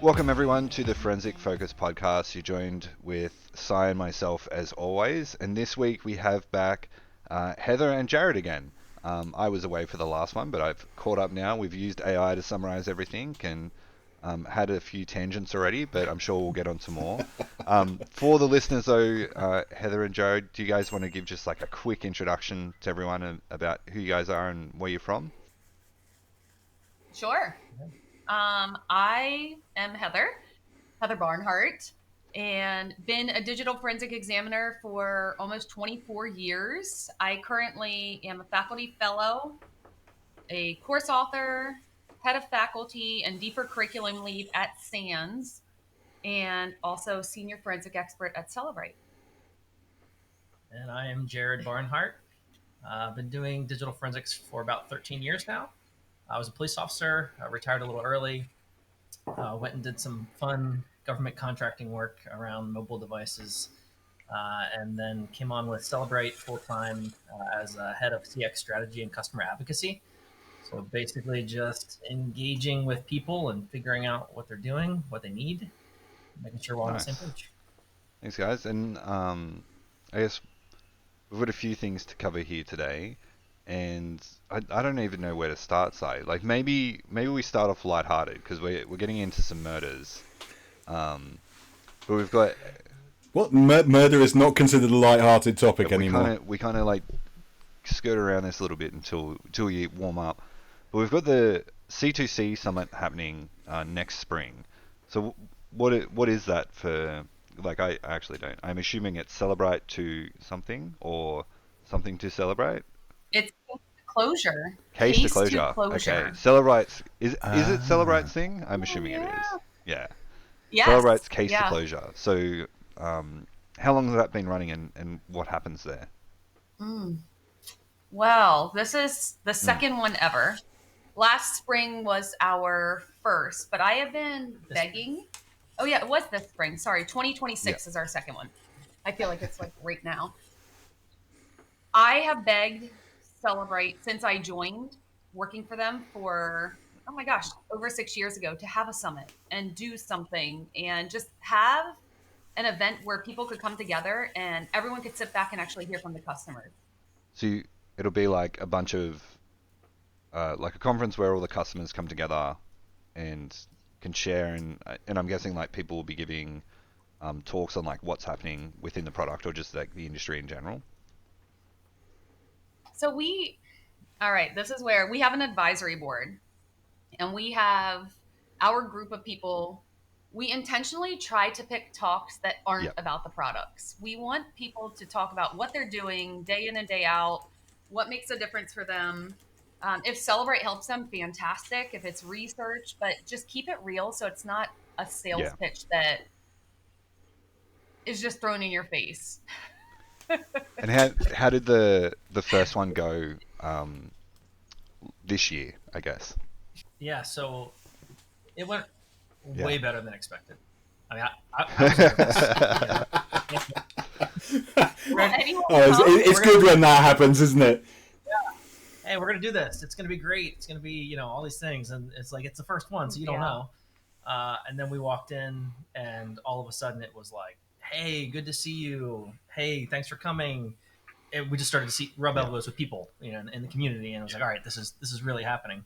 Welcome everyone to the Forensic Focus podcast. You're joined with Cy and myself as always, and this week we have back Heather and Jared again. I was away for the last one, but I've caught up now. We've used AI to summarize everything and had a few tangents already, but I'm sure we'll get on to more. For the listeners though, Heather and Jared, do you guys want to give just like a quick introduction to everyone about who you guys are and where you're from? Sure. I am Heather Barnhart, and been a digital forensic examiner for almost 24 years. I currently am a faculty fellow, a course author, head of faculty, and deeper curriculum lead at SANS, and also senior forensic expert at Cellebrite. And I am Jared Barnhart. I've been doing digital forensics for about 13 years now. I was a police officer, retired a little early, went and did some fun government contracting work around mobile devices, and then came on with Cellebrite full-time as a head of CX strategy and customer advocacy. So basically just engaging with people and figuring out what they're doing, what they need, making sure we're all on the same Nice. page. Thanks, guys. And I guess we've got a few things to cover here today, and I don't even know where to start. Si. Like maybe we start off lighthearted because we're getting into some murders. But we've got What? Murder is not considered a light-hearted topic we anymore. kind of like skirt around this a little bit until you warm up. But we've got the C2C Summit happening next spring. So what is that for? Like I actually don't. I'm assuming it's Celebrate to something or something to celebrate. It's closure. Case to Case to closure. Okay. closure. Celebrite's is it Celebrite's Ah. thing? I'm Oh, assuming it is. yeah. Yeah. Yes. Cellebrite's case to Yeah. closure. So how long has that been running and what happens there? Mm. Well, this is the Mm. second one ever. Last spring was our first, but I have been This begging. Oh, yeah, it was this spring. Sorry, Yeah. 2026 is our second one. I feel like it's like right now. I have begged Celebrate since I joined working for them for, oh my gosh, over 6 years ago to have a summit and do something and just have an event where people could come together and everyone could sit back and actually hear from the customers. So it'll be like a bunch of like a conference where all the customers come together and can share and I'm guessing like people will be giving talks on like what's happening within the product or just like the industry in general. So all right, this is where we have an advisory board and we have our group of people. We intentionally try to pick talks that aren't Yep. about the products. We want people to talk about what they're doing day in and day out, what makes a difference for them. If Celebrate helps them, fantastic. If it's research, but just keep it real so it's not a sales Yeah. pitch that is just thrown in your face. And how did the first one go this year, I guess? Yeah, so it went Yeah. way better than expected. I mean, I was nervous. Will anyone Oh, come? it's good when that happens, isn't it? Hey, we're gonna do this. It's gonna be great. It's gonna be all these things, and it's like it's the first one, so you don't Yeah. know. And then we walked in, and all of a sudden it was like, "Hey, good to see you. Hey, thanks for coming." And we just started to rub Yeah. elbows with people, in the community, and I was like, "All right, this is really happening."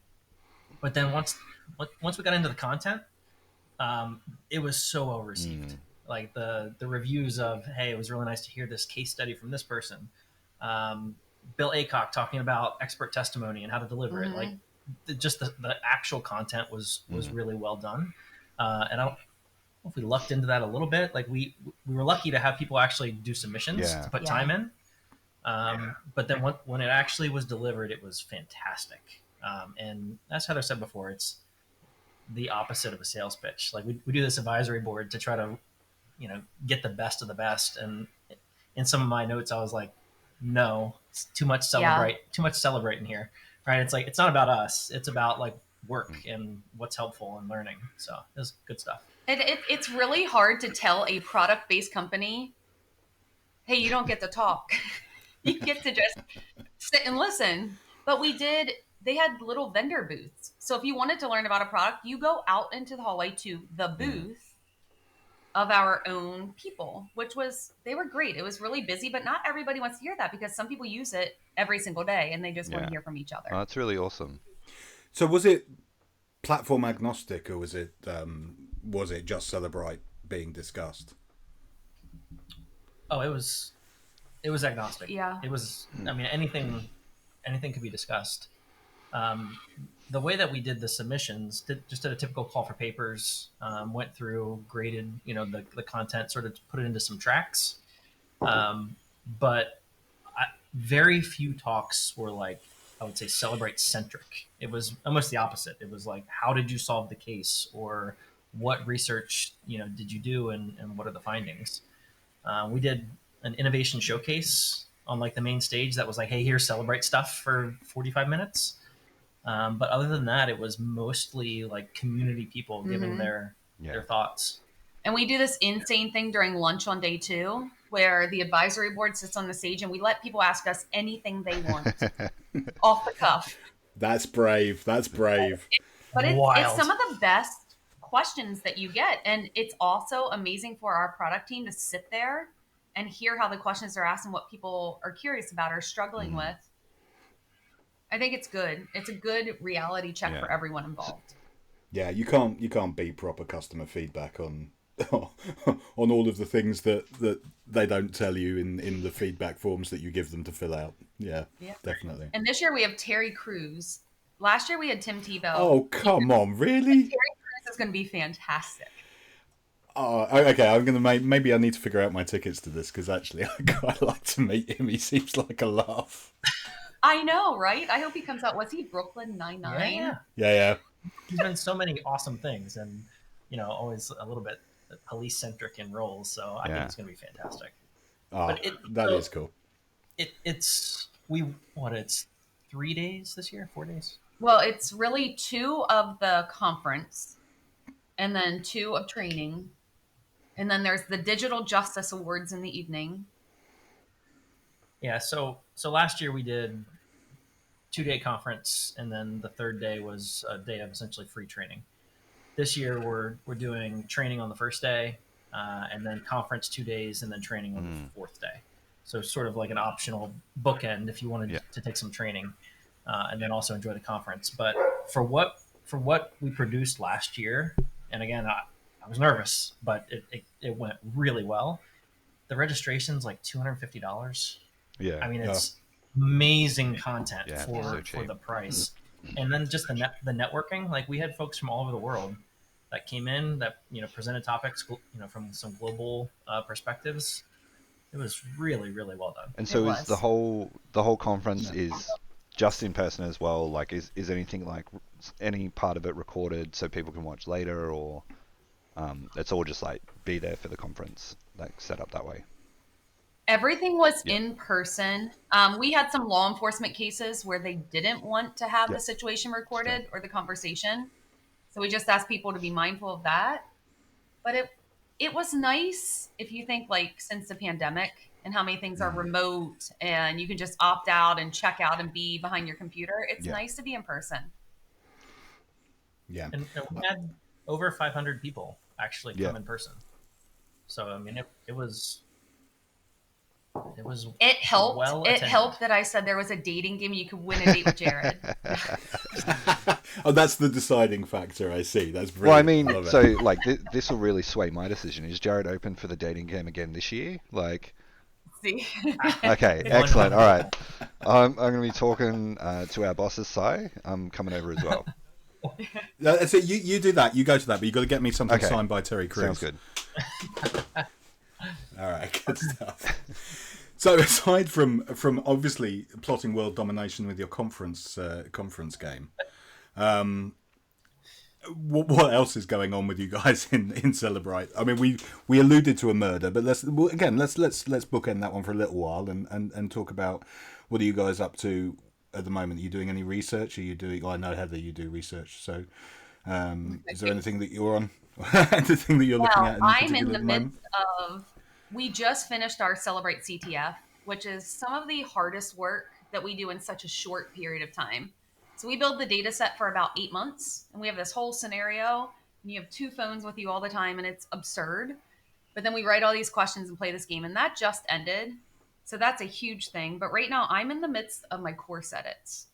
But then once we got into the content, it was so well received. Mm. Like the reviews of, "Hey, it was really nice to hear this case study from this person." Bill Aycock talking about expert testimony and how to deliver it. Like Mhm. just the actual content was Mm. really well done. And I don't know if we lucked into that a little bit. Like we were lucky to have people actually do submissions Yeah. to put Yeah. time in. But then when it actually was delivered, it was fantastic. And as Heather said before, it's the opposite of a sales pitch. Like we do this advisory board to try to, get the best of the best. And in some of my notes, I was like, no, it's too much celebrate in here. Right. It's like, it's not about us. It's about like work and what's helpful and learning. So it was good stuff. It's really hard to tell a product based company, hey, you don't get to talk. You get to just sit and listen. But we did they had little vendor booths. So if you wanted to learn about a product, you go out into the hallway to the booth of our own people, they were great. It was really busy, but not everybody wants to hear that because some people use it every single day and they just want to hear from each other. Oh, that's really awesome. So was it platform agnostic, or was it just Cellebrite being discussed? Oh, it was agnostic. Yeah. It was, I mean, anything could be discussed. The way that we did the submissions, just did a typical call for papers, went through, graded, the content, sort of put it into some tracks. But very few talks were like, I would say, Cellebrite centric. It was almost the opposite. It was like, how did you solve the case, or what research did you do, and what are the findings? We did an innovation showcase on like the main stage that was like, hey, here's Cellebrite stuff for 45 minutes. But other than that, it was mostly like community people giving their thoughts. And we do this insane thing during lunch on day 2, where the advisory board sits on the stage and we let people ask us anything they want off the cuff. That's brave. But it's some of the best questions that you get. And it's also amazing for our product team to sit there and hear how the questions are asked and what people are curious about or struggling with. I think it's good. It's a good reality check for everyone involved. Yeah, you can't beat proper customer feedback on all of the things that they don't tell you in the feedback forms that you give them to fill out. Yeah, definitely. And this year we have Terry Crews. Last year we had Tim Tebow. Oh, come on, really? Terry Crews is going to be fantastic. Oh, okay. I'm gonna maybe I need to figure out my tickets to this, because actually I quite like to meet him. He seems like a laugh. I know, right? I hope he comes out. Was he Brooklyn Nine-Nine? Yeah. He's done so many awesome things, and always a little bit police centric in roles. So I think it's going to be fantastic. Oh, that is cool. It's 3 days this year, 4 days. Well, it's really 2 of the conference, and then 2 of training, and then there's the Digital Justice Awards in the evening. Yeah. So last year we did 2-day conference, and then the third day was a day of essentially free training. This year we're doing training on the first day, and then conference 2 days, and then training on the fourth day. So sort of like an optional bookend if you wanted to take some training, and then also enjoy the conference. But for what we produced last year, and again, I was nervous, but it went really well. The registration's like $250. Yeah. I mean, it's amazing content for the price. And then just the networking, like we had folks from all over the world that came in that presented topics from some global perspectives. It was really, really well done. And so is the whole conference is just in person as well? Like is anything, like any part of it recorded so people can watch later, or it's all just like be there for the conference, like set up that way? Everything was in person. We had some law enforcement cases where they didn't want to have the situation recorded or the conversation. So we just asked people to be mindful of that. But it was nice if you think, like, since the pandemic and how many things are remote and you can just opt out and check out and be behind your computer. It's nice to be in person. Yeah. And we had over 500 people actually come in person. So, I mean, it was It helped. well It attended. helped that I said there was a dating game. You could win a date with Jared. Oh, that's the deciding factor. I see. That's brilliant. Well, I mean, Love it. so like this will really sway my decision. Is Jared open for the dating game again this year? Like, See? okay, excellent. All right, I'm going to be talking to our bosses. Si, I'm coming over as well. So you do that. You go to that, but you got to get me something signed by Terry Crews. Sounds good. All right, good stuff. So aside from obviously plotting world domination with your conference game, what else is going on with you guys in Cellebrite? I mean, we alluded to a murder, but let's bookend that one for a little while and talk about what are you guys up to at the moment. Are you doing any research? Are you doing? I know, Heather, you do research. So, is there anything that you're on? Anything that you're looking at? I'm in the midst of. We just finished our Cellebrite CTF, which is some of the hardest work that we do in such a short period of time. So we build the data set for about 8 months, and we have this whole scenario, and you have 2 phones with you all the time, and it's absurd. But then we write all these questions and play this game, and that just ended. So that's a huge thing. But right now I'm in the midst of my course edits.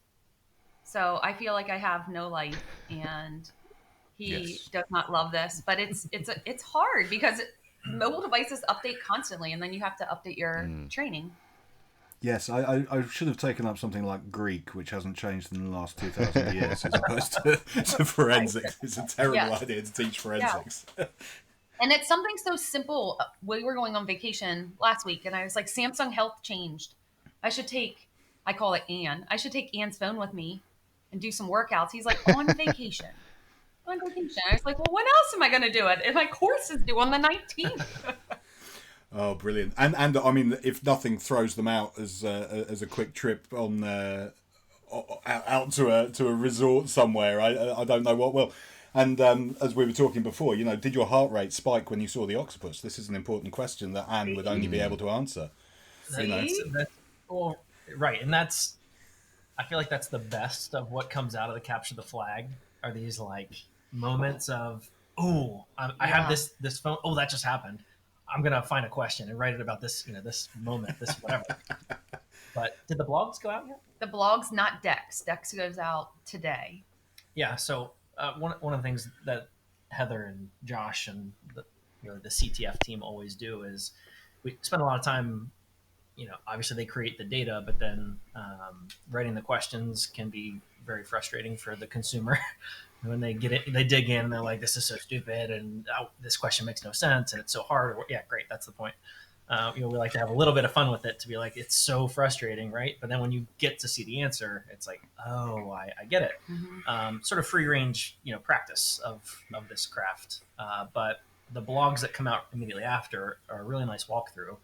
So I feel like I have no life, and he does not love this, but it's hard because mobile devices update constantly, and then you have to update your training. Yes, I should have taken up something like Greek, which hasn't changed in the last 2,000 years, as opposed to forensics. It's a terrible idea to teach forensics. Yeah. And it's something so simple. We were going on vacation last week, and I was like, Samsung Health changed. I should take Anne's phone with me and do some workouts. He's like, on vacation. I was like, well, when else am I going to do it? If my course is due on the 19th. Oh, brilliant! And I mean, if nothing throws them out as a quick trip on out to a resort somewhere, I don't know what will. And as we were talking before, did your heart rate spike when you saw the octopus? This is an important question that Anne would only be able to answer. Well, right, and I feel like that's the best of what comes out of the capture the flag are these like moments of, I have this phone. Oh, that just happened. I'm gonna find a question and write it about this, this moment, this whatever. But did the blogs go out yet? The blogs, not Dex. Dex goes out today. Yeah. So one of the things that Heather and Josh and the CTF team always do is we spend a lot of time. Obviously they create the data, but then writing the questions can be very frustrating for the consumer. When they get it, they dig in and they're like, this is so stupid. And this question makes no sense. And it's so hard. Yeah, great. That's the point. We like to have a little bit of fun with it to be like, it's so frustrating. Right. But then when you get to see the answer, it's like, oh, I get it. Mm-hmm. Sort of free range, practice of this craft. But the blogs that come out immediately after are a really nice walkthrough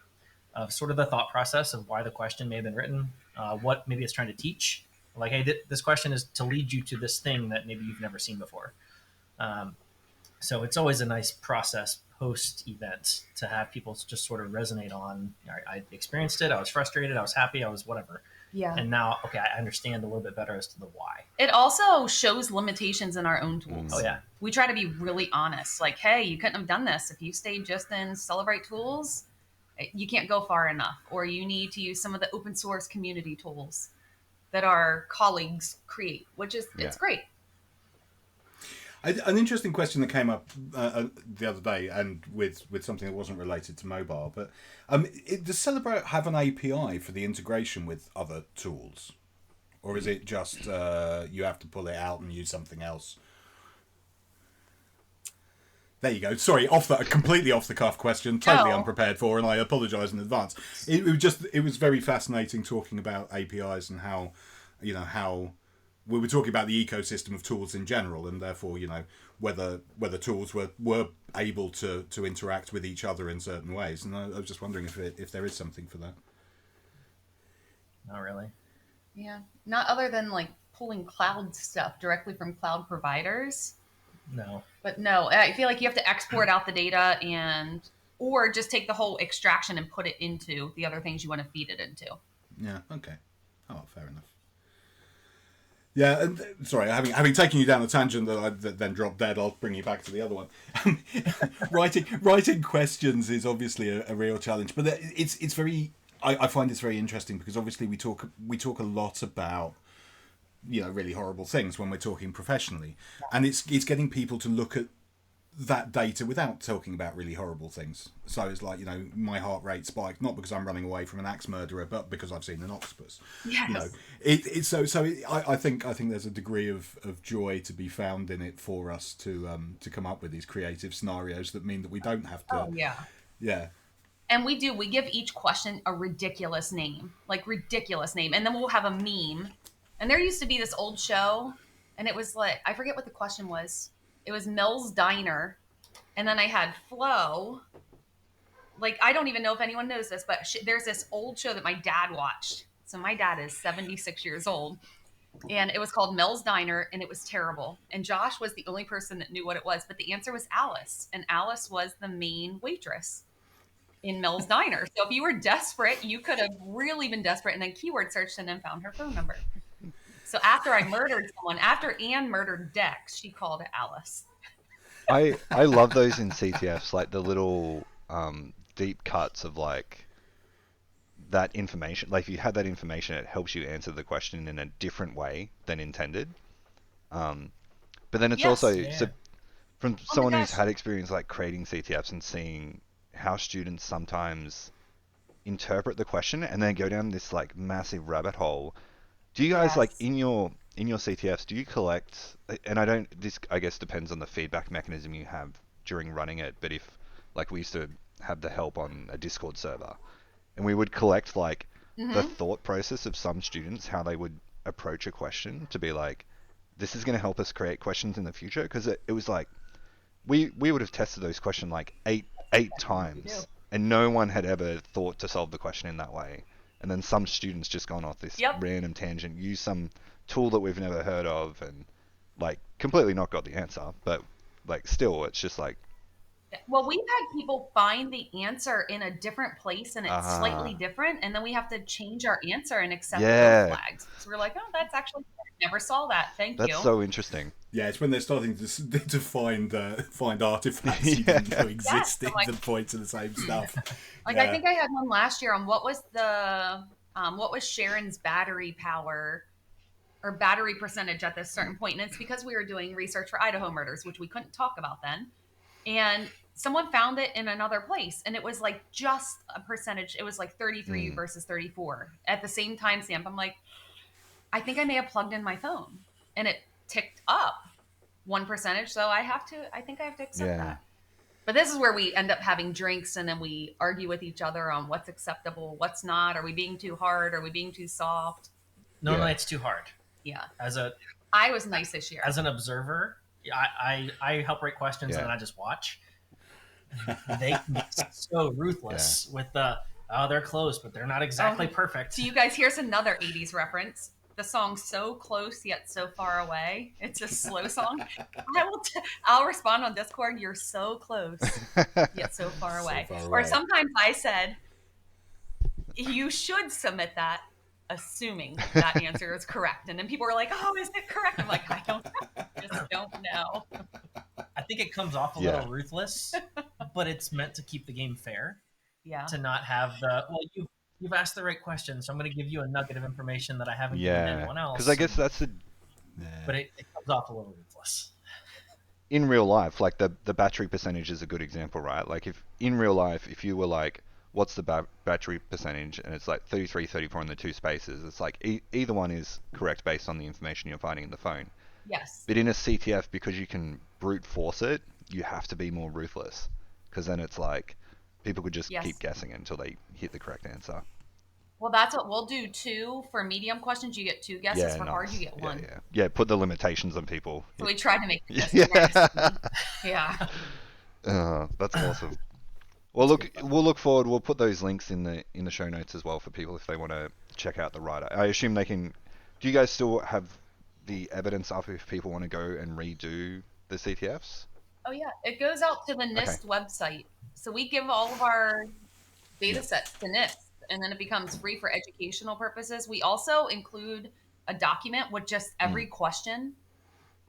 of sort of the thought process of why the question may have been written, what maybe it's trying to teach. Like, hey, this question is to lead you to this thing that maybe you've never seen before. So it's always a nice process post-event to have people just sort of resonate on, I experienced it, I was frustrated, I was happy, I was whatever. Yeah. And now, okay, I understand a little bit better as to the why. It also shows limitations in our own tools. Oh, yeah. We try to be really honest. Like, hey, you couldn't have done this. If you stayed just in Cellebrite tools, you can't go far enough. Or you need to use some of the open source community tools that our colleagues create, which is, it's great. An interesting question that came up the other day, and with something that wasn't related to mobile, but does Cellebrite have an API for the integration with other tools? Or is it just you have to pull it out and use something else? There you go. Sorry, completely off the cuff question, totally unprepared for, and I apologise in advance. It was very fascinating talking about APIs and how we were talking about the ecosystem of tools in general, and therefore whether tools were able to interact with each other in certain ways. And I was just wondering if there is something for that. Not really. Yeah, not other than like pulling cloud stuff directly from cloud providers. No. But no, I feel like you have to export out the data or just take the whole extraction and put it into the other things you want to feed it into. Yeah. Okay. Oh, fair enough. Yeah. And sorry, having taken you down a tangent that then dropped dead, I'll bring you back to the other one. Writing questions is obviously a real challenge, but it's very. I find it's very interesting because obviously we talk a lot about really horrible things when we're talking professionally, and it's getting people to look at that data without talking about really horrible things. So it's like my heart rate spiked not because I'm running away from an axe murderer, but because I've seen an octopus. Yes. I think there's a degree of joy to be found in it for us to come up with these creative scenarios that mean that we don't have to. Oh yeah. Yeah. And we give each question a ridiculous name, and then we'll have a meme. And there used to be this old show, and it was like, I forget what the question was. It was Mel's Diner. And then I had Flo. Like, I don't even know if anyone knows this, but there's this old show that my dad watched. So my dad is 76 years old. And it was called Mel's Diner, and it was terrible. And Josh was the only person that knew what it was. But the answer was Alice. And Alice was the main waitress in Mel's Diner. So if you were desperate, you could have really been desperate and then keyword searched and then found her phone number. So after I murdered someone, after Anne murdered Dex, she called Alice. I love those in CTFs, like the little deep cuts of like that information. Like if you have that information, it helps you answer the question in a different way than intended. But then it's Yes. also Yeah. so from Oh my someone who's gosh. had experience like creating CTFs and seeing how students sometimes interpret the question and then go down this like massive rabbit hole. Do you guys like Yes. in your CTFs, do you collect, and I don't, this I guess depends on the feedback mechanism you have during running it, but if like we used to have the help on a Discord server and we would collect like the Mm-hmm. thought process of some students, how they would approach a question to be like, this is going to help us create questions in the future, because it was like we would have tested those questions like eight We do. times, and no one had ever thought to solve the question in that way. And then some students just gone off this Yep. random tangent, used some tool that we've never heard of, and like completely not got the answer. But like still, it's just like Well, we've had people find the answer in a different place and it's slightly ah different, and then we have to change our answer and accept no yeah, flags. So we're like, oh, that's actually never saw that. Thank that's you. so interesting. Yeah, it's when they're starting to find artifacts you Yeah. didn't know existed I'm like- that point to the same stuff. Like Yeah. I think I had one last year on what was Sharon's battery power or battery percentage at this certain point, and it's because we were doing research for Idaho murders, which we couldn't talk about then. And someone found it in another place, and it was like just a percentage. It was like 33 versus 34 at the same time stamp. I'm like, I think I may have plugged in my phone, and it ticked up 1%. So I think I have to accept Yeah. that. But this is where we end up having drinks, and then we argue with each other on what's acceptable, what's not. Are we being too hard? Are we being too soft? Normally Yeah. it's too hard. Yeah. I was nice this year. As an observer, I help write questions Yeah. and then I just watch. They can be so ruthless with the they're close, but they're not exactly perfect. So you guys, here's another 80s reference. The song "So Close Yet So Far Away." It's a slow song. I'll respond on Discord. You're so close yet so far away. far Or away. sometimes I said, you should submit that, assuming that answer is correct. And then people were like, "Oh, is it correct?" I'm like, I just don't know. I think it comes off a Yeah. little ruthless, but it's meant to keep the game fair. Yeah. To not have you've asked the right question, so I'm going to give you a nugget of information that I haven't given Yeah, anyone else. because I guess that's the Yeah. But it comes off a little ruthless. in real life, like the battery percentage is a good example, right? Like if in real life, if you were like, what's the battery percentage, and it's like 33, 34 in the two spaces, it's like either one is correct based on the information you're finding in the phone. Yes. But in a CTF, because you can brute force it, you have to be more ruthless, because then it's like people could just Yes. keep guessing until they hit the correct answer. Well, that's what we'll do too. For medium questions, you get 2 guesses. Yeah, For nice. hard, you get 1. Yeah, put the limitations on people. So we tried to make it Yeah. Yeah. That's awesome. Well, we'll look forward. We'll put those links in the show notes as well for people if they want to check out the writer. I assume they can. Do you guys still have the evidence up if people want to go and redo the CTFs? Oh yeah, it goes out to the NIST website. So we give all of our data sets to NIST, and then it becomes free for educational purposes. We also include a document with just every question.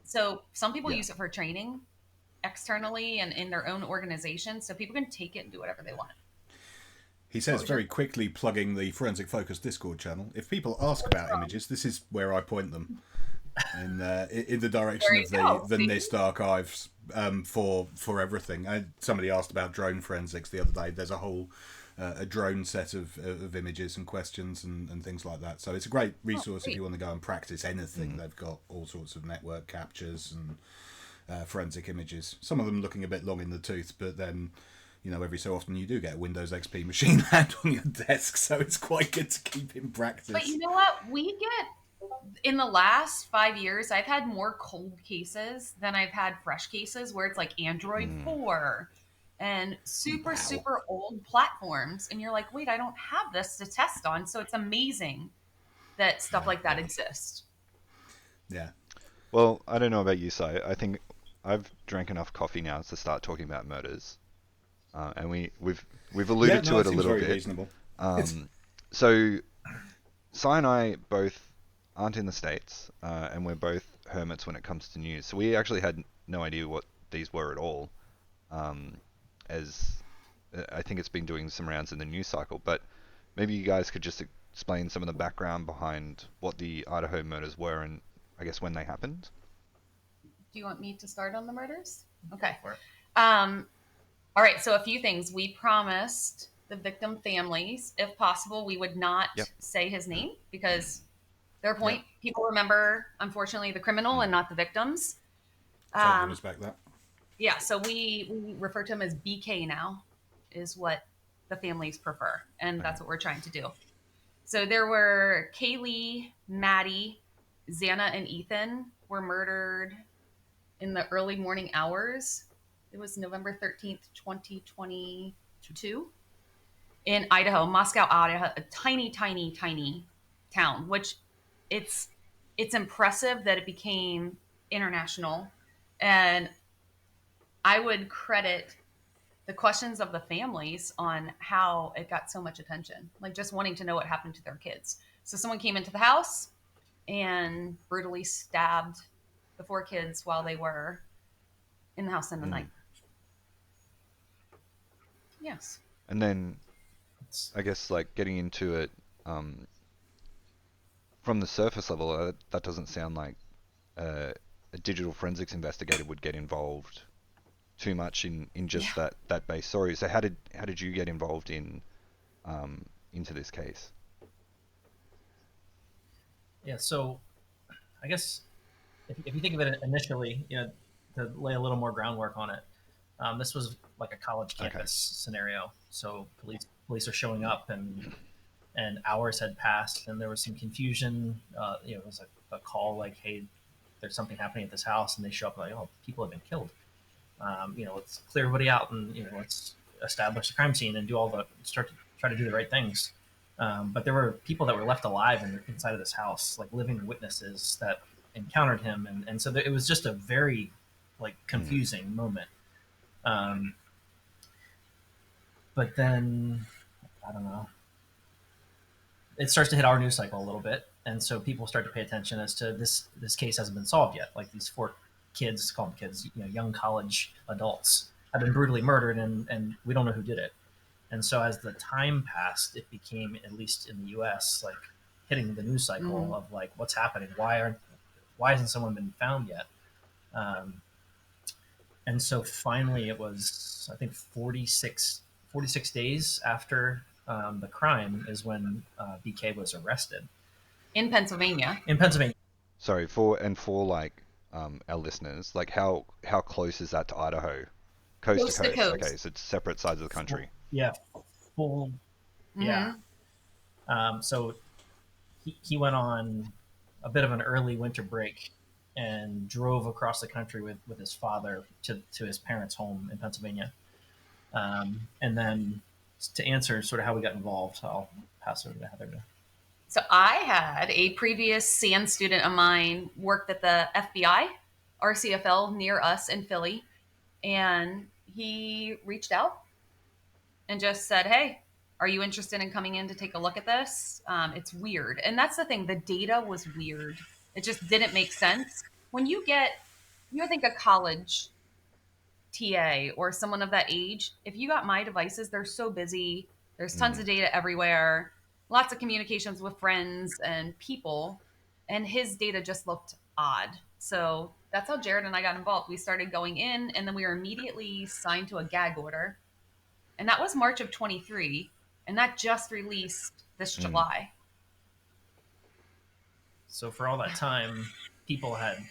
So some people use it for training externally and in their own organization, so people can take it and do whatever they want. He says very quickly, plugging the Forensic Focus Discord channel. If people ask about images, this is where I point them in the direction of the NIST archives for everything. Somebody asked about drone forensics the other day. There's a whole a drone set of images and questions and things like that. So it's a great resource if you want to go and practice anything. They've got all sorts of network captures and forensic images. Some of them looking a bit long in the tooth, but then every so often you do get a Windows XP machine land on your desk, so it's quite good to keep in practice. But you know what? We get, in the last 5 years, I've had more cold cases than I've had fresh cases where it's like Android 4 and super old platforms. And you're like, wait, I don't have this to test on. So it's amazing that stuff like that exists. Yeah. Well, I don't know about you, Si. I think I've drank enough coffee now to start talking about murders. And we've alluded to it a little bit. Reasonable. So, Si and I both aren't in the States, and we're both hermits when it comes to news. So we actually had no idea what these were at all. As I think it's been doing some rounds in the news cycle, but maybe you guys could just explain some of the background behind what the Idaho murders were and I guess when they happened. Do you want me to start on the murders? Okay. For it. All right. So a few things. We promised the victim families, if possible, we would not Yep. say his name because their point, people remember, unfortunately, the criminal and not the victims. Totally respect that. Yeah. So we refer to him as BK now, is what the families prefer. And that's what we're trying to do. So there were Kaylee, Maddie, Xana, and Ethan were murdered in the early morning hours. It was November 13th, 2022 in Idaho, Moscow, Idaho, a tiny, tiny, tiny town, which it's impressive that it became international. And I would credit the questions of the families on how it got so much attention, like just wanting to know what happened to their kids. So someone came into the house and brutally stabbed the 4 kids while they were in the house in the night. Yes. And then I guess like getting into it from the surface level, that doesn't sound like a digital forensics investigator would get involved too much in just that base story. So how did you get involved in into this case? Yeah, so I guess if you think of it initially, to lay a little more groundwork on it, this was like a college campus scenario. So police are showing up, and hours had passed, and there was some confusion. It was a call like, "Hey, there's something happening at this house," and they show up like, "Oh, people have been killed. Let's clear everybody out, and let's establish the crime scene and start to try to do the right things." But there were people that were left alive inside of this house, like living witnesses that encountered him, and so it was just a very confusing moment. But then I don't know. It starts to hit our news cycle a little bit, and so people start to pay attention as to this case hasn't been solved yet. Like these 4 kids, call them kids, young college adults, have been brutally murdered, and we don't know who did it. And so as the time passed, it became, at least in the U.S., like hitting the news cycle of like, what's happening? Why hasn't someone been found yet? And so finally, it was, I think, 46 days after the crime is when BK was arrested In Pennsylvania. Sorry, for like our listeners, like how close is that to Idaho? Coast to coast. Okay, so it's separate sides of the country. Yeah, full. Yeah. So he went on a bit of an early winter break and drove across the country with his father to his parents' home in Pennsylvania. And then to answer sort of how we got involved, I'll pass over to Heather. So I had a previous SAN student of mine worked at the FBI, RCFL near us in Philly, and he reached out and just said, "Hey, are you interested in coming in to take a look at this? It's weird." And that's the thing. The data was weird. It just didn't make sense. When you think a college TA or someone of that age, if you got my devices, they're so busy. There's tons of data everywhere, lots of communications with friends and people, and his data just looked odd. So that's how Jared and I got involved. We started going in, and then we were immediately signed to a gag order. And that was March of 23, and that just released this July. So for all that time, people had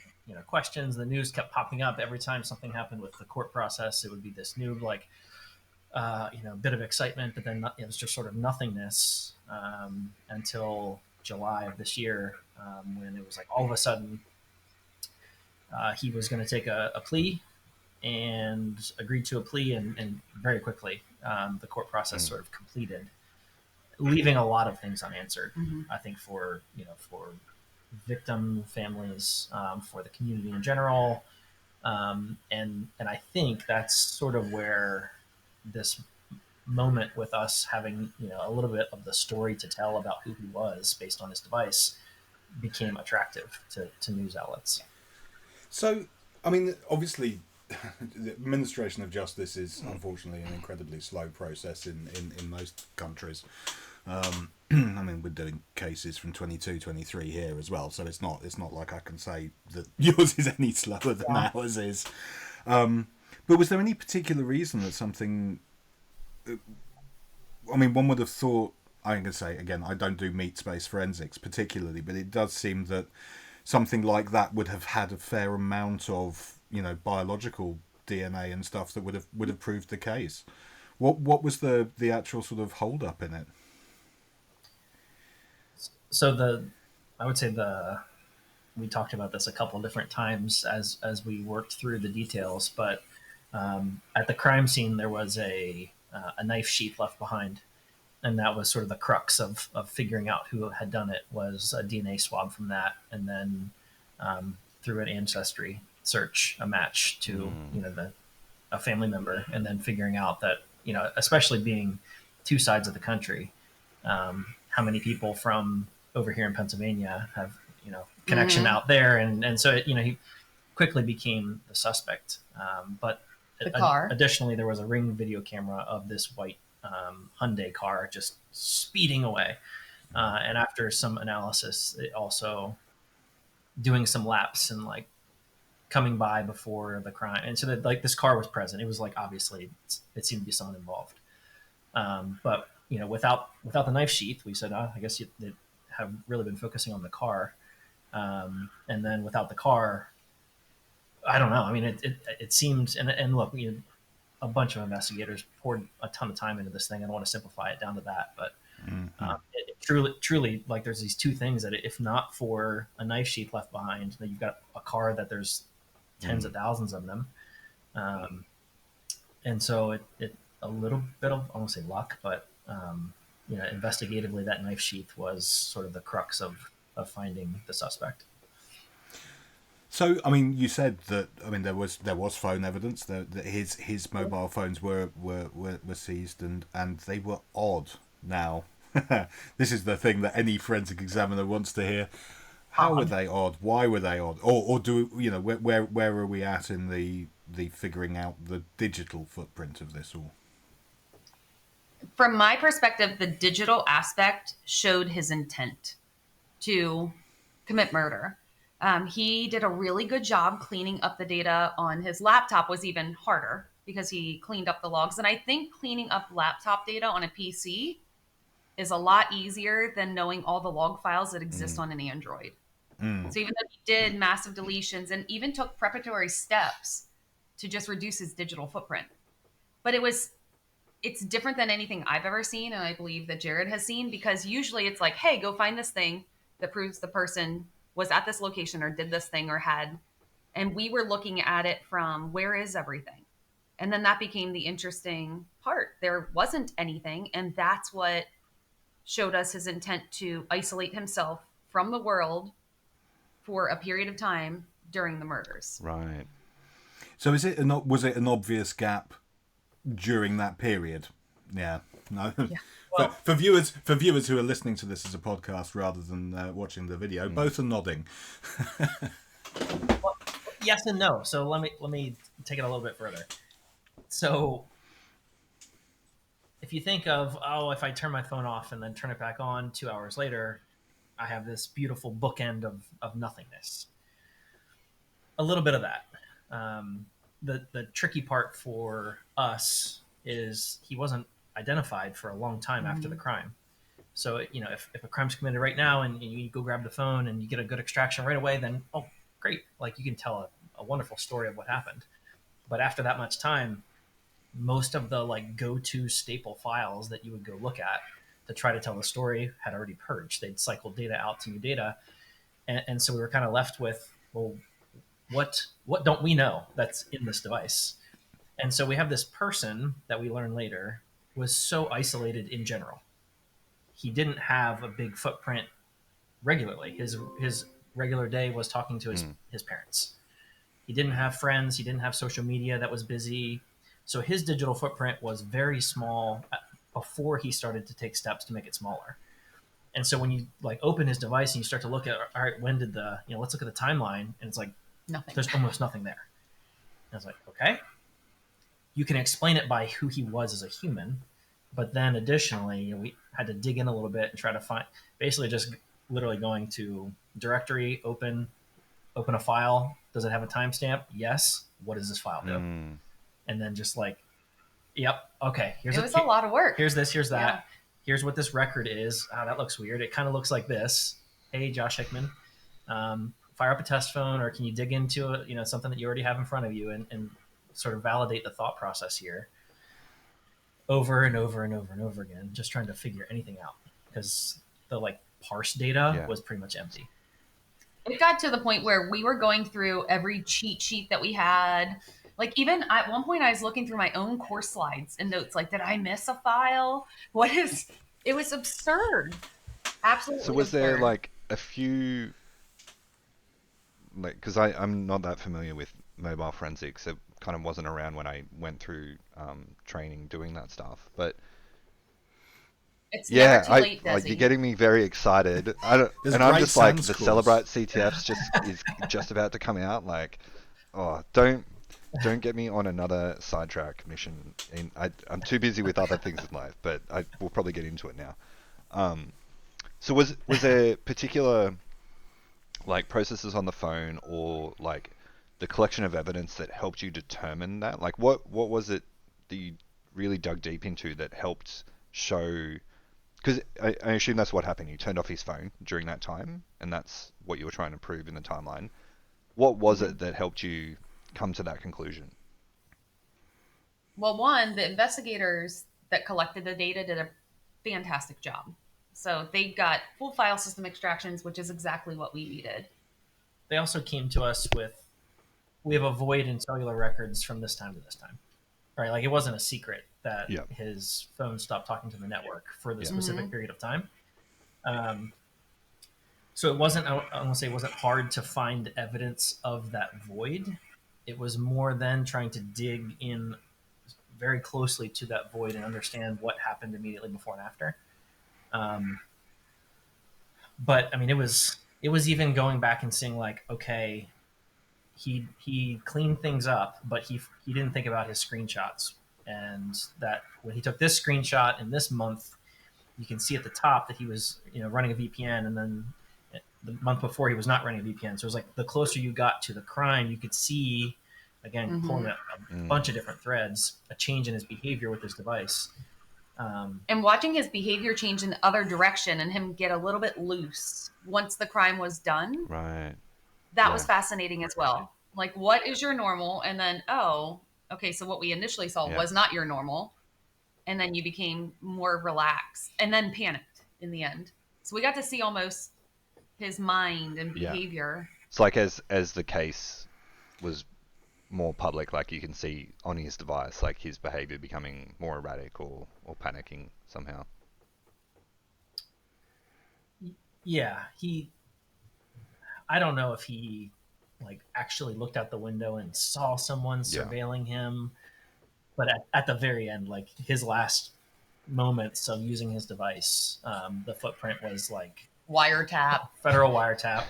questions. The news kept popping up every time something happened with the court process. It would be this new bit of excitement, but then it was just sort of nothingness until July of this year, when it was like all of a sudden he was going to take a plea and agreed to a plea, and very quickly the court process sort of completed, leaving a lot of things unanswered. I think for victim families, for the community in general, and I think that's sort of where this moment with us having a little bit of the story to tell about who he was based on his device became attractive to news outlets. So, I mean, obviously, the administration of justice is unfortunately an incredibly slow process in most countries. I mean, we're doing cases from 22, 23 here as well, so it's not like I can say that yours is any slower than ours is. But was there any particular reason that something? I mean, one would have thought. I'm going to say again, I don't do meat space forensics particularly, but it does seem that something like that would have had a fair amount of, you know, biological DNA and stuff that would have proved the case. What was the actual sort of hold up in it? So I would say we talked about this a couple of different times as we worked through the details, but at the crime scene there was a knife sheath left behind, and that was sort of the crux of figuring out who had done it, was a DNA swab from that, and then through an ancestry search, a match to a family member, and then figuring out that, especially being two sides of the country, how many people from over here in Pennsylvania have connection out there, and so he quickly became the suspect. But the car. Additionally, there was a Ring video camera of this white Hyundai car just speeding away, and after some analysis, it also doing some laps and like coming by before the crime, and so that like this car was present. It was like obviously it seemed to be someone involved, but without the knife sheath, we said I guess they have really been focusing on the car, and then without the car, I don't know. I mean, it seemed, and look, a bunch of investigators poured a ton of time into this thing. I don't want to simplify it down to that, but it truly, like there's these two things that if not for a knife sheath left behind, then you've got a car that there's tens of thousands of them. And so it a little bit of, I won't say luck, but investigatively that knife sheath was sort of the crux of finding the suspect. So, I mean, you said that. I mean, there was phone evidence that his mobile phones were seized, and they were odd. Now, this is the thing that any forensic examiner wants to hear. How were they odd? Why were they odd? Or do where are we at in the figuring out the digital footprint of this all? From my perspective, the digital aspect showed his intent to commit murder. He did a really good job cleaning up the data on his laptop. Was even harder because he cleaned up the logs. And I think cleaning up laptop data on a PC is a lot easier than knowing all the log files that exist on an Android. So even though he did massive deletions and even took preparatory steps to just reduce his digital footprint, but it's different than anything I've ever seen, and I believe that Jared has seen, because usually it's like, hey, go find this thing that proves the person was at this location or did this thing or had, and we were looking at it from where is everything? And then that became the interesting part. There wasn't anything, and that's what showed us his intent to isolate himself from the world for a period of time during the murders. Right. So was it an obvious gap during that period? Yeah. No. Yeah. Well, for viewers who are listening to this as a podcast rather than watching the video, both are nodding. Well, yes and no. So let me take it a little bit further. So if you think of, if I turn my phone off and then turn it back on 2 hours later, I have this beautiful bookend of nothingness. A little bit of that. The tricky part for us is he wasn't identified for a long time after the crime. So, if a crime's committed right now and you go grab the phone and you get a good extraction right away, then, oh, great. Like you can tell a wonderful story of what happened. But after that much time, most of the like go-to staple files that you would go look at to try to tell the story had already purged. They'd cycled data out to new data. And so we were kind of left with, well, what don't we know that's in this device? And so we have this person that we learn later was so isolated in general. He didn't have a big footprint regularly. His regular day was talking to his parents. He didn't have friends. He didn't have social media that was busy. So his digital footprint was very small before he started to take steps to make it smaller. And so when you like open his device and you start to look at, all right, when did let's look at the timeline, and it's like, Nothing. there's almost nothing there. And I was like, okay. You can explain it by who he was as a human, but then additionally, we had to dig in a little bit and try to find, basically just literally going to directory, open a file. Does it have a timestamp? Yes. What does this file do? And then just like, yep, okay. It was a lot of work. Here's this, here's that. Yeah. Here's what this record is. That looks weird. It kind of looks like this. Hey, Josh Hickman, fire up a test phone, or can you dig into it, something that you already have in front of you and sort of validate the thought process here over and over and over and over again, just trying to figure anything out, because the like parse data was pretty much empty. It got to the point where we were going through every cheat sheet that we had. Like, even at one point I was looking through my own course slides and notes, like, did I miss a file? It was absurd. Absolutely. So was absurd. there like a few, like, because I'm not that familiar with mobile forensics. It kind of wasn't around when I went through training doing that stuff. But it's never too late, like, you're getting me very excited. I'm just like, the Cellebrite CTFs is just about to come out. Like, oh, don't get me on another sidetrack mission. I'm too busy with other things in life, but we'll probably get into it now. So was there particular like processes on the phone, or like the collection of evidence that helped you determine that? Like, what was it that you really dug deep into that helped show? Because I assume that's what happened. You turned off his phone during that time, and that's what you were trying to prove in the timeline. What was it that helped you come to that conclusion? Well, one, the investigators that collected the data did a fantastic job. So they got full file system extractions, which is exactly what we needed. They also came to us with, we have a void in cellular records from this time to this time. Right? Like, it wasn't a secret that his phone stopped talking to the network for the specific period of time. So it wasn't, I want to say, it wasn't hard to find evidence of that void. It was more than trying to dig in very closely to that void and understand what happened immediately before and after. But I mean, it was even going back and seeing like, okay, he cleaned things up, but he didn't think about his screenshots, and that when he took this screenshot in this month, you can see at the top that he was running a VPN, and then the month before he was not running a VPN. So it was like, the closer you got to the crime, you could see, again, pulling a bunch of different threads, a change in his behavior with his device. And watching his behavior change in the other direction and him get a little bit loose once the crime was done. Right. That was fascinating as well. Like, what is your normal? And then, oh, okay, so what we initially saw was not your normal. And then you became more relaxed and then panicked in the end. So we got to see almost his mind and behavior. It's like as the case was more public, like, you can see on his device, like, his behavior becoming more erratic or panicking somehow. Yeah, I don't know if he like actually looked out the window and saw someone surveilling him, but at the very end, like his last moments of using his device, the footprint was like federal wiretap.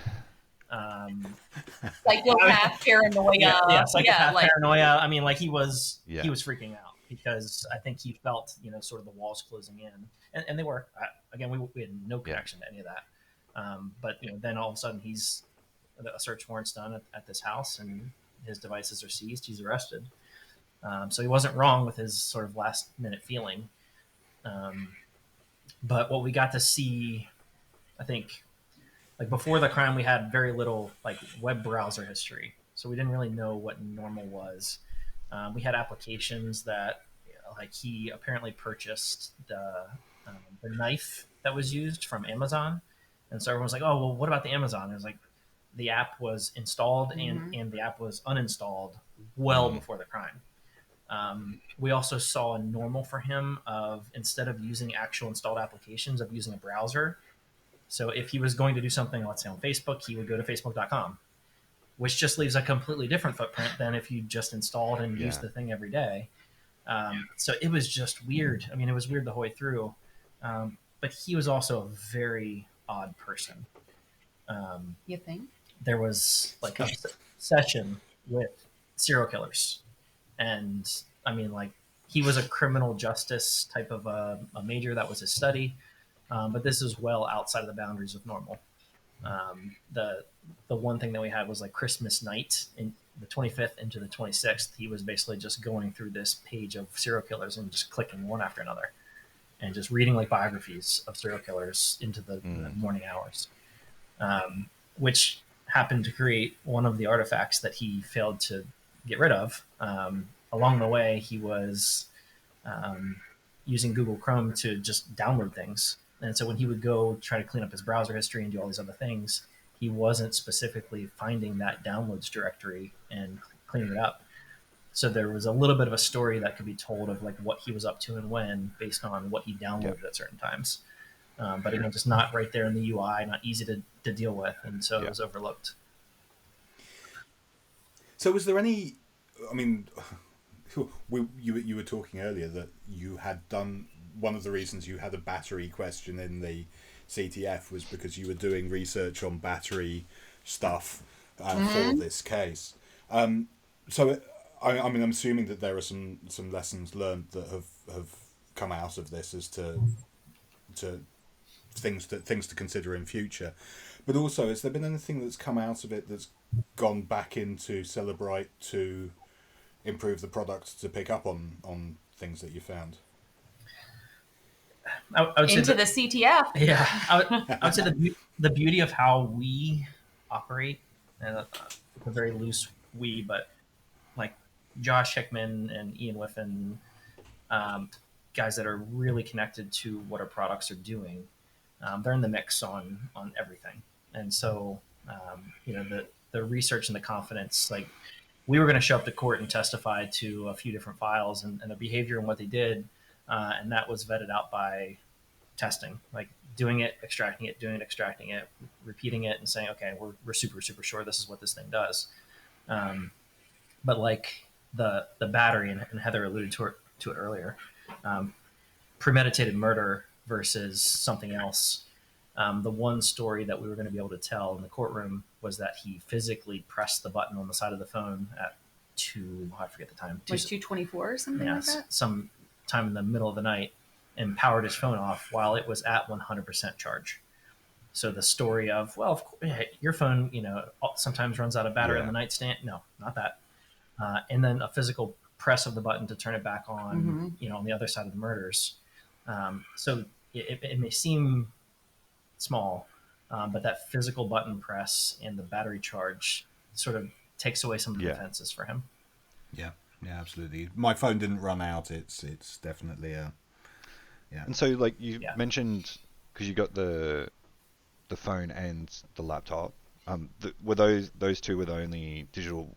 Psychopath paranoia. Psychopath paranoia. I mean, like, he was freaking out because I think he felt, sort of the walls closing in, and they were. Again, we had no connection to any of that. But then all of a sudden, a search warrant's done at this house, and his devices are seized. He's arrested. So he wasn't wrong with his sort of last minute feeling. But what we got to see, I think, like, before the crime, we had very little like web browser history, so we didn't really know what normal was. We had applications that, like, he apparently purchased the knife that was used from Amazon, and so everyone was like, "Oh, well, what about the Amazon?" It was like, the app was installed and the app was uninstalled well before the crime. We also saw a normal for him of, instead of using actual installed applications, of using a browser. So if he was going to do something, let's say on Facebook, he would go to facebook.com, which just leaves a completely different footprint than if you just installed and used the thing every day. So it was just weird. I mean, it was weird the whole way through. but he was also a very odd person. You think? There was like a session with serial killers, and I mean, like, he was a criminal justice type of a major. That was his study, but this is well outside of the boundaries of normal. The one thing that we had was like Christmas night in the 25th into the 26th. He was basically just going through this page of serial killers and just clicking one after another, and just reading like biographies of serial killers into the morning hours, which happened to create one of the artifacts that he failed to get rid of. Along the way, he was using Google Chrome to just download things. And so when he would go try to clean up his browser history and do all these other things, he wasn't specifically finding that downloads directory and cleaning it up. So there was a little bit of a story that could be told of like what he was up to and when, based on what he downloaded at certain times. But again, just not right there in the UI, not easy to deal with, and so it was overlooked. So was there any, I mean, you were talking earlier that you had done, one of the reasons you had a battery question in the CTF was because you were doing research on battery stuff for this case. So I mean, I'm assuming that there are some lessons learned that have come out of this as to things to consider in future. But also, has there been anything that's come out of it that's gone back into Cellebrite to improve the product, to pick up on things that you found? I would Into the CTF. Yeah, I would say the beauty of how we operate, and it's a very loose we, but like Josh Hickman and Ian Whiffen, guys that are really connected to what our products are doing, they're in the mix on everything. And so, the research and the confidence, like, we were going to show up to court and testify to a few different files and the behavior and what they did. And that was vetted out by testing, like doing it, extracting it, repeating it, and saying, okay, we're super, super sure this is what this thing does. But like the battery, and Heather alluded to it earlier, premeditated murder versus something else. The one story that we were going to be able to tell in the courtroom was that he physically pressed the button on the side of the phone at I forget the time. Like 2:24 or something like that? Some time in the middle of the night, and powered his phone off while it was at 100% charge. So the story of, well, of course, your phone, sometimes runs out of battery on the nightstand. No, not that. And then a physical press of the button to turn it back on, on the other side of the murders. So it may seem small, but that physical button press and the battery charge sort of takes away some of the defenses for him. Yeah, absolutely. My phone didn't run out. It's definitely a... Yeah. And so, like, you mentioned, because you got the phone and the laptop, were those two were the only digital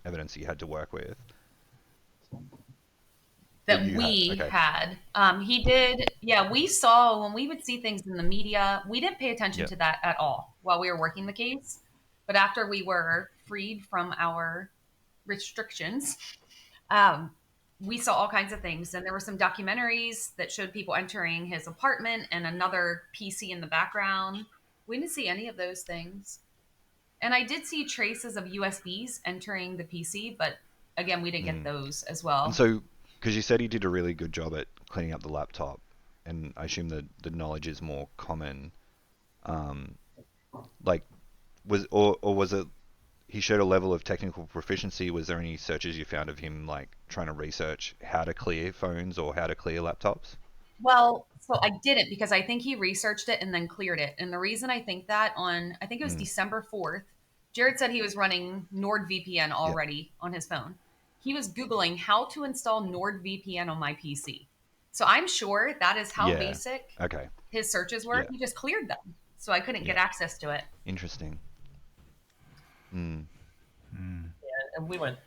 evidence that you had to work with? That we had. He did. Yeah, we saw when we would see things in the media, we didn't pay attention to that at all while we were working the case. But after we were freed from our restrictions, we saw all kinds of things. And there were some documentaries that showed people entering his apartment and another PC in the background. We didn't see any of those things. And I did see traces of USBs entering the PC, but again, we didn't get those as well. And so, because you said he did a really good job at cleaning up the laptop, and I assume that the knowledge is more common, was it he showed a level of technical proficiency? Was there any searches you found of him like trying to research how to clear phones or how to clear laptops? Well, so I didn't, because I think he researched it and then cleared it. And the reason I think that, I think it was December 4th, Jared said he was running NordVPN already on his phone. He was Googling how to install NordVPN on my PC. So I'm sure that is how basic his searches were. He just cleared them, so I couldn't get access to it. Interesting. Yeah, and we went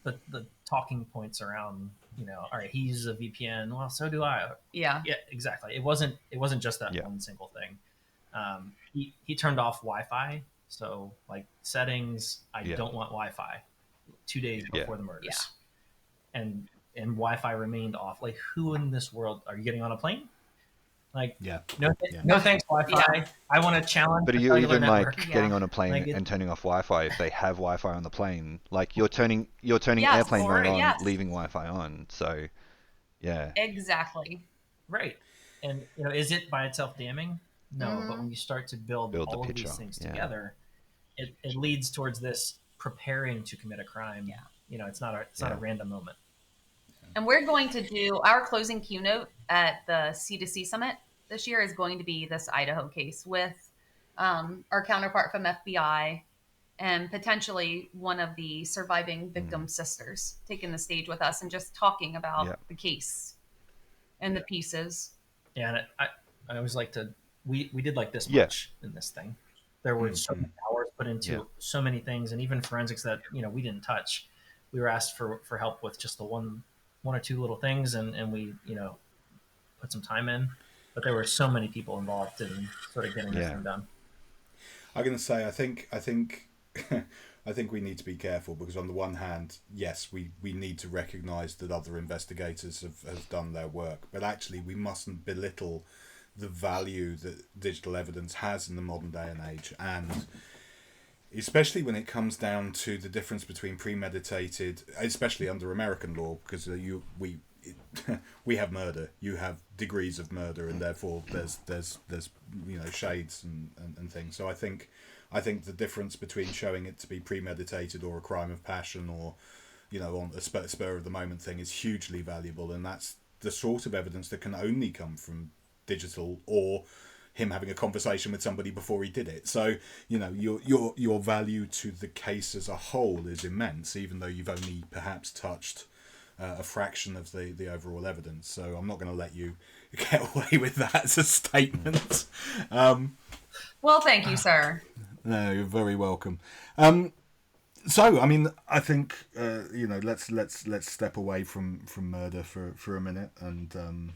the talking points around, all right, he uses a VPN. Well, so do I. Yeah, exactly. It wasn't just that one single thing. He turned off Wi-Fi. So like settings, I don't want Wi-Fi 2 days before the murders. And Wi-Fi remained off. Like, who in this world are you getting on a plane? Like, Yeah. no, Yeah. no thanks, Wi-Fi. Yeah. I want to challenge But are the you cellular even network. like Yeah. getting on a plane Like, and turning off Wi-Fi if they have Wi-Fi on the plane? Like you're turning Yes. airplane Or mode on, yes. leaving Wi-Fi on. So yeah, Exactly. right. And, is it by itself damning? No. But Mhm. when you start to build build the all of picture. these things Yeah. together, it leads towards this preparing to commit a crime. Yeah. It's not a random moment. And we're going to do our closing keynote at the C2C Summit this year is going to be this Idaho case with our counterpart from FBI and potentially one of the surviving victim sisters taking the stage with us and just talking about Yeah. the case and the pieces. Yeah, and I always like to we did like this Yeah. much in this thing. There were so many hours put into Yeah. so many things, and even forensics that we didn't touch. We were asked for help with just the one or two little things, and we put some time in. But there were so many people involved in sort of getting this Yeah. thing done. I'm going to say I think I think we need to be careful because on the one hand, yes, we need to recognise that other investigators have done their work, but actually we mustn't belittle the value that digital evidence has in the modern day and age, and especially when it comes down to the difference between premeditated, especially under American law, because we have murder, you have degrees of murder, and therefore there's shades and things. So I think the difference between showing it to be premeditated or a crime of passion or on a spur of the moment thing is hugely valuable, and that's the sort of evidence that can only come from digital or him having a conversation with somebody before he did it. So your value to the case as a whole is immense, even though you've only perhaps touched a fraction of the overall evidence. So I'm not going to let you get away with that as a statement. Well, thank you, sir. No, you're very welcome. So I mean, I think let's step away from murder for a minute, and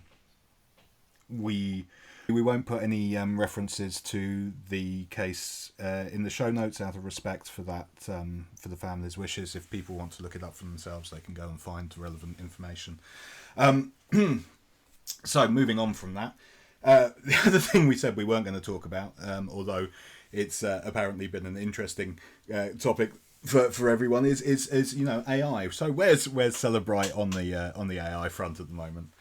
we won't put any references to the case in the show notes out of respect for that for the family's wishes. If people want to look it up for themselves, they can go and find relevant information. So moving on from that, the other thing we said we weren't going to talk about, although it's apparently been an interesting topic for everyone, is AI. So where's Cellebrite on the AI front at the moment?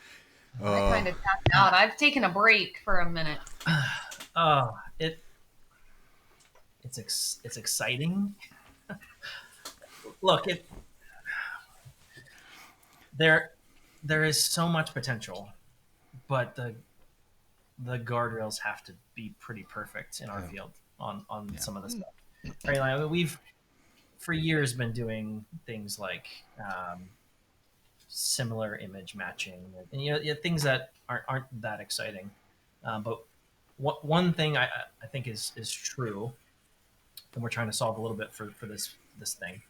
I kind of tapped out. I've taken a break for a minute. It's exciting. Look, there is so much potential, but the guardrails have to be pretty perfect in our field on some of the stuff. Right, like we've for years been doing things like similar image matching, and things that aren't that exciting. But one thing I think is true, and we're trying to solve a little bit for this thing.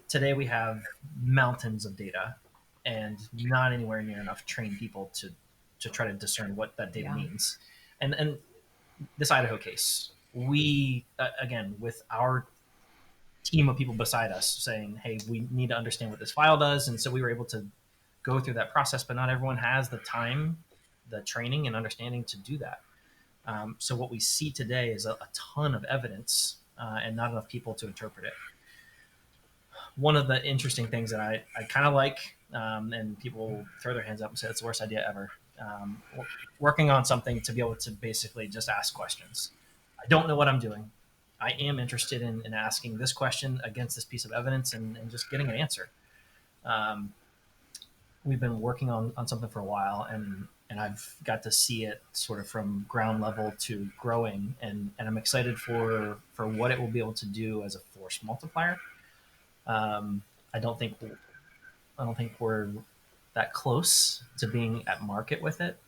Today we have mountains of data, and not anywhere near enough trained people to try to discern what that data means. And this Idaho case, we again with our team of people beside us saying, hey, we need to understand what this file does. And so we were able to go through that process, but not everyone has the time, the training and understanding to do that. So what we see today is a ton of evidence and not enough people to interpret it. One of the interesting things that I kind of like, and people throw their hands up and say it's the worst idea ever, working on something to be able to basically just ask questions. I don't know what I'm doing. I am interested in asking this question against this piece of evidence and just getting an answer. We've been working on something for a while, and I've got to see it sort of from ground level to growing, and I'm excited for what it will be able to do as a force multiplier. I don't think we're that close to being at market with it,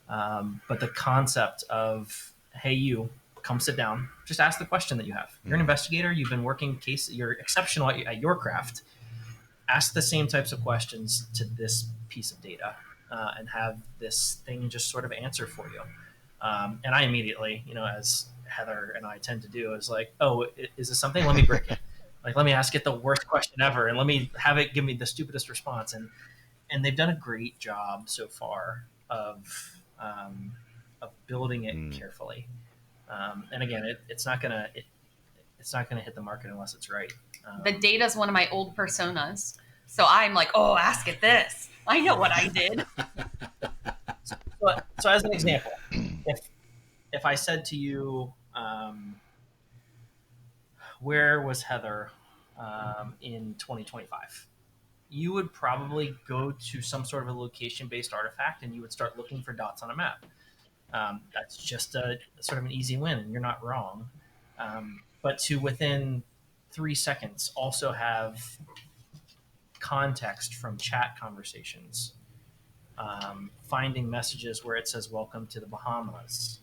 but the concept of, hey, you come sit down, just ask the question that you have. You're an investigator, you've been working case, you're exceptional at your craft. Ask the same types of questions to this piece of data and have this thing just sort of answer for you. And I immediately, as Heather and I tend to do, is like, oh, is this something? Let me break it. Like, let me ask it the worst question ever, and let me have it give me the stupidest response. And they've done a great job so far of of building it carefully. And again, it's not gonna hit the market unless it's right. The data is one of my old personas, so I'm like, oh, ask it this. I know what I did. So as an example, if I said to you, where was Heather in 2025? You would probably go to some sort of a location-based artifact, and you would start looking for dots on a map. That's just a sort of an easy win, and you're not wrong. But to within 3 seconds also have context from chat conversations, finding messages where it says welcome to the Bahamas,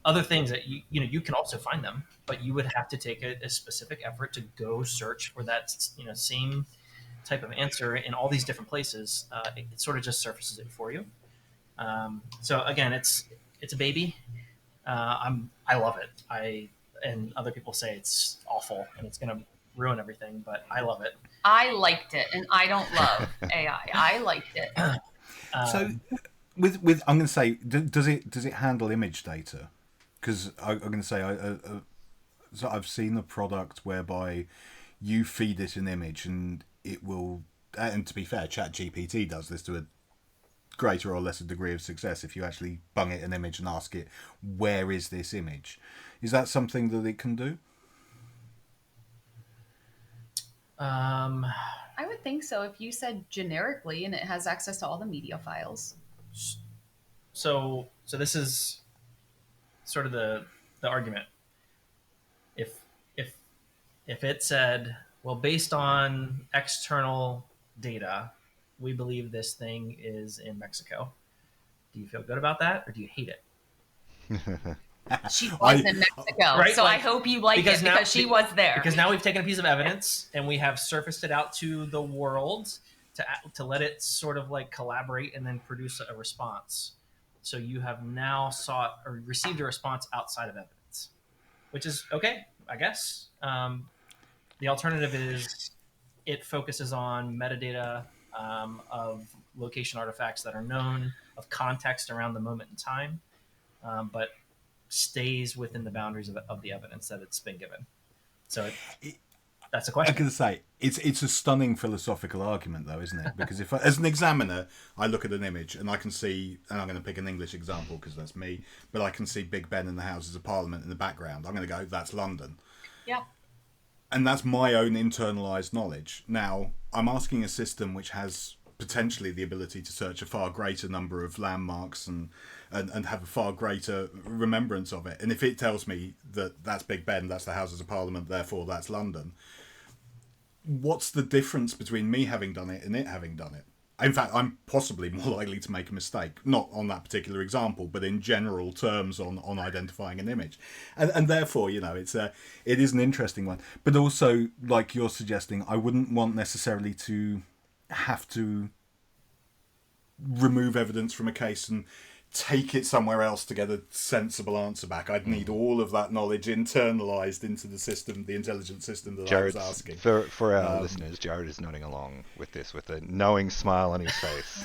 other things that you can also find them, but you would have to take a specific effort to go search for that same type of answer in all these different places. It sort of just surfaces it for you. So again, it's a baby. I love it. And other people say it's awful and it's going to ruin everything, but I love it. I liked it, and I don't love AI. I liked it. So, with I'm going to say, does it handle image data? Because I'm going to say, so I've seen a product whereby you feed it an image and it will. And to be fair, ChatGPT does this to a greater or lesser degree of success if you actually bung it an image and ask it, where is this image? Is that something that it can do? I would think so if you said generically and it has access to all the media files. So this is sort of the argument. If it said, well, based on external data, we believe this thing is in Mexico. Do you feel good about that, or do you hate it? She was in Mexico, right? so I hope you like it because she was there. Because now we've taken a piece of evidence and we have surfaced it out to the world to let it sort of like collaborate and then produce a response. So you have now sought or received a response outside of evidence, which is okay, I guess. The alternative is it focuses on metadata of location artifacts that are known, of context around the moment in time, but stays within the boundaries of the evidence that it's been given. So that's a question. I can say it's a stunning philosophical argument, though, isn't it? Because if as an examiner, I look at an image and I can see, and I'm going to pick an English example because that's me, but I can see Big Ben and the Houses of Parliament in the background. I'm going to go, that's London. Yeah. And that's my own internalized knowledge. Now, I'm asking a system which has potentially the ability to search a far greater number of landmarks and have a far greater remembrance of it. And if it tells me that that's Big Ben, that's the Houses of Parliament, therefore that's London, what's the difference between me having done it and it having done it? In fact, I'm possibly more likely to make a mistake, not on that particular example, but in general terms on identifying an image. And therefore, it is an interesting one. But also, like you're suggesting, I wouldn't want necessarily to have to remove evidence from a case and take it somewhere else to get a sensible answer back. I'd need all of that knowledge internalized into the system, the intelligent system that I was asking. For our listeners, Jared is nodding along with this with a knowing smile on his face.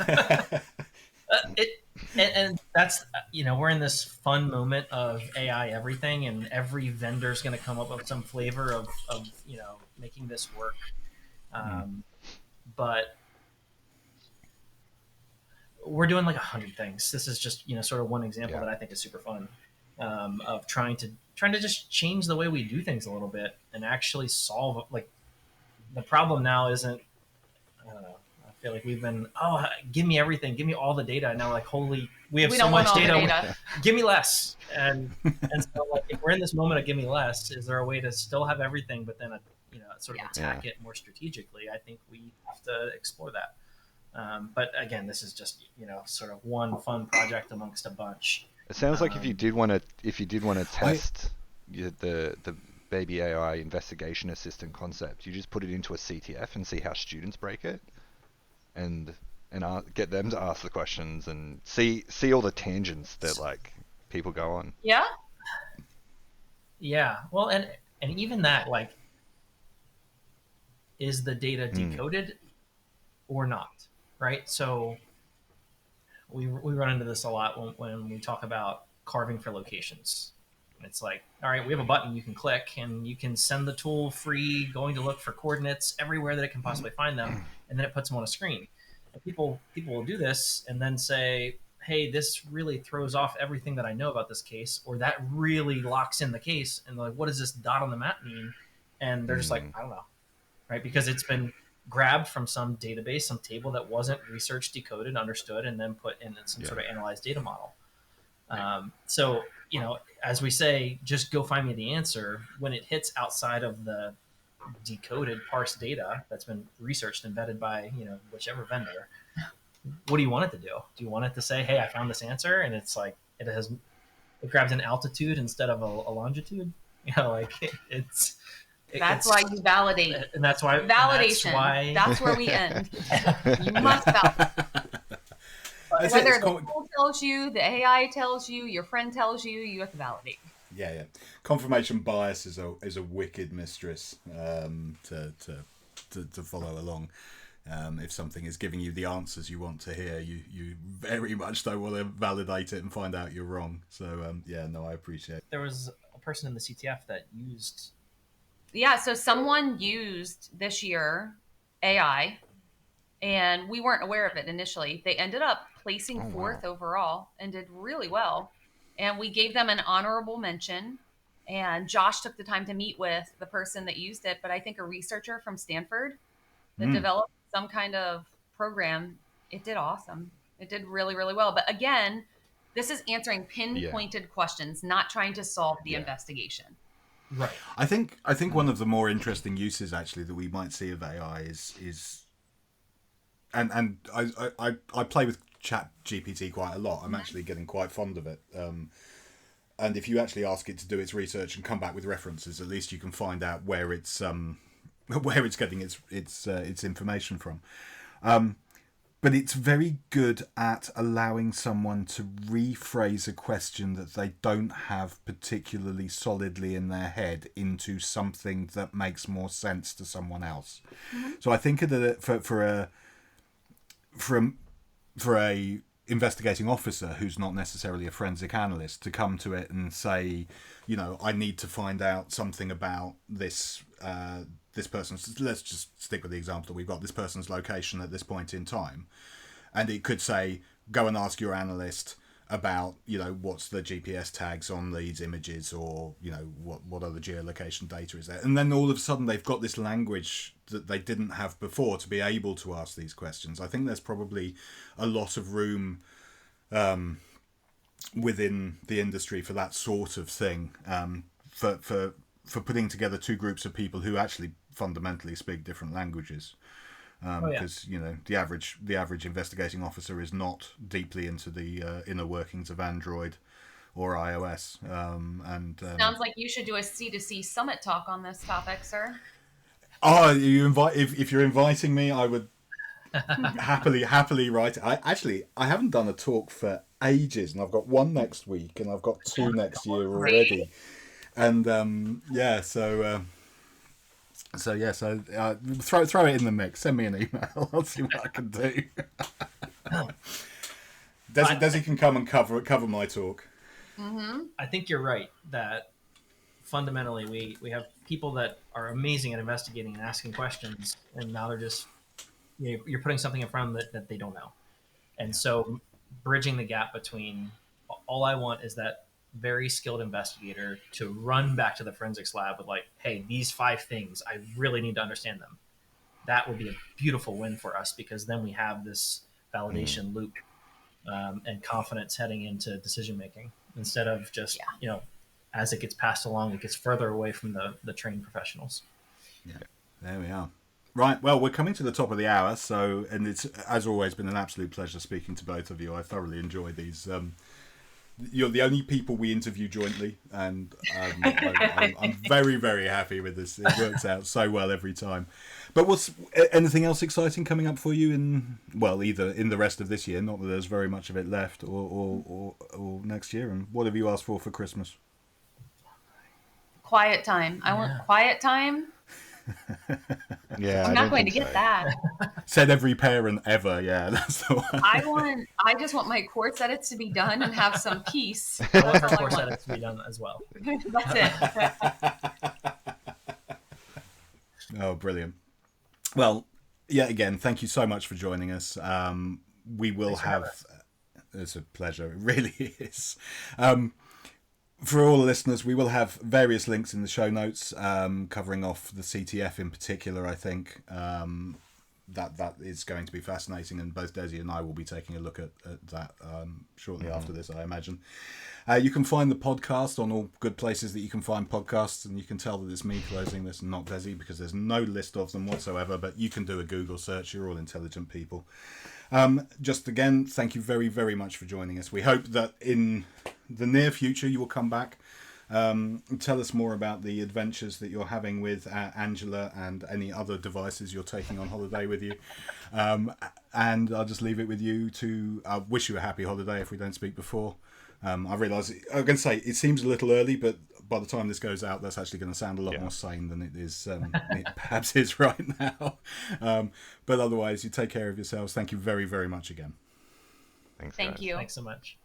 And that's, we're in this fun moment of AI everything, and every vendor's going to come up with some flavor of making this work. But we're doing like 100 things. This is just, sort of one example that I think is super fun, of trying to just change the way we do things a little bit and actually solve, like, the problem now isn't, I don't know. I feel like we've been, give me everything, give me all the data. And now we're like, holy, we have so much data. Give me less. And so, like, if we're in this moment of give me less, is there a way to still have everything, but then sort of attack it more strategically? I think we have to explore that. But again, this is just sort of one fun project amongst a bunch. It sounds like if you did want to test the baby AI investigation assistant concept, you just put it into a CTF and see how students break it, and get them to ask the questions and see all the tangents that like people go on. Yeah. Yeah. Well, and even that, like, is the data decoded or not? Right. So we run into this a lot when we talk about carving for locations. And it's like, all right, we have a button you can click, and you can send the tool free going to look for coordinates everywhere that it can possibly find them, and then it puts them on a screen. And people will do this and then say, hey, this really throws off everything that I know about this case, or that really locks in the case. And they're like, what does this dot on the map mean? And they're just like, I don't know, right? Because it's been grabbed from some database, some table that wasn't researched, decoded, understood, and then put in some sort of analyzed data model. So, as we say, just go find me the answer. When it hits outside of the decoded parsed data that's been researched and vetted by, whichever vendor, what do you want it to do? Do you want it to say, hey, I found this answer, and it's like it grabs an altitude instead of a longitude? That's why you validate. And that's why validation. That's where we end. You must validate. Whether the tool tells you, the AI tells you, your friend tells you, you have to validate. Yeah. Confirmation bias is a wicked mistress to follow along. If something is giving you the answers you want to hear, you very much don't want to validate it and find out you're wrong. So I appreciate it. There was a person in the CTF that used. Yeah, so someone used this year AI, and we weren't aware of it initially. They ended up placing fourth overall and did really well. And we gave them an honorable mention. And Josh took the time to meet with the person that used it, but I think a researcher from Stanford that developed some kind of program. It did awesome. It did really, really well. But again, this is answering pinpointed questions, not trying to solve the investigation. Right. I think one of the more interesting uses actually that we might see of AI is and I play with Chat GPT quite a lot. I'm actually getting quite fond of it. And if you actually ask it to do its research and come back with references, at least you can find out where it's getting its information from. But it's very good at allowing someone to rephrase a question that they don't have particularly solidly in their head into something that makes more sense to someone else. So I think that for a investigating officer who's not necessarily a forensic analyst to come to it and say, I need to find out something about this person's, let's just stick with the example that we've got, this person's location at this point in time. And it could say, go and ask your analyst about, what's the GPS tags on these images, or, what other geolocation data is there. And then all of a sudden they've got this language that they didn't have before to be able to ask these questions. I think there's probably a lot of room within the industry for that sort of thing, for putting together two groups of people who actually fundamentally speak different languages. Because the average investigating officer is not deeply into the inner workings of Android or iOS. Sounds like you should do a C2C Summit talk on this topic, sir. Oh, if you're inviting me, I would happily write it. I haven't done a talk for ages, and I've got one next week, and I've got two next year already. And throw it in the mix. Send me an email. I'll see what I can do. Desi can come and cover my talk. I think you're right that fundamentally we have people that are amazing at investigating and asking questions, and now they're just you're putting something in front of them that they don't know. And so bridging the gap between, all I want is that very skilled investigator to run back to the forensics lab with like, hey, these 5 things, I really need to understand them. That would be a beautiful win for us, because then we have this validation loop and confidence heading into decision making, instead of just as it gets passed along, it gets further away from the trained professionals. Yeah, there we are. Right, well, we're coming to the top of the hour, and it's, as always, been an absolute pleasure speaking to both of you. I thoroughly enjoy these. You're the only people we interview jointly, and I'm very, very happy with this. It works out so well every time. But what's anything else exciting coming up for you either in the rest of this year, not that there's very much of it left, or next year? And what have you asked for Christmas? Quiet time. I want quiet time Yeah, I'm I not don't going to think get so. that. Said every parent ever. Yeah, that's the one. I just want my course edits to be done and have some peace. I want That's her all I course want. edits to be done as well. That's it. Oh, brilliant. Well, yeah, again, thank you so much for joining us. We will Thanks for having have... It's a pleasure. It really is. For all the listeners, we will have various links in the show notes covering off the CTF in particular, I think. That is going to be fascinating, and both Desi and I will be taking a look at that shortly after this, I imagine. You can find the podcast on all good places that you can find podcasts, and you can tell that it's me closing this and not Desi, because there's no list of them whatsoever, but you can do a Google search. You're all intelligent people. Just again, thank you very, very much for joining us. We hope that in the near future you will come back and tell us more about the adventures that you're having with Angela and any other devices you're taking on holiday with you. And I'll just leave it with you to wish you a happy holiday if we don't speak before. I realise, I'm going to say, it seems a little early, but by the time this goes out, that's actually going to sound a lot more sane than it is, it perhaps is right now. But otherwise, you take care of yourselves. Thank you very, very much again. Thanks, Thank guys. you. Thanks so much.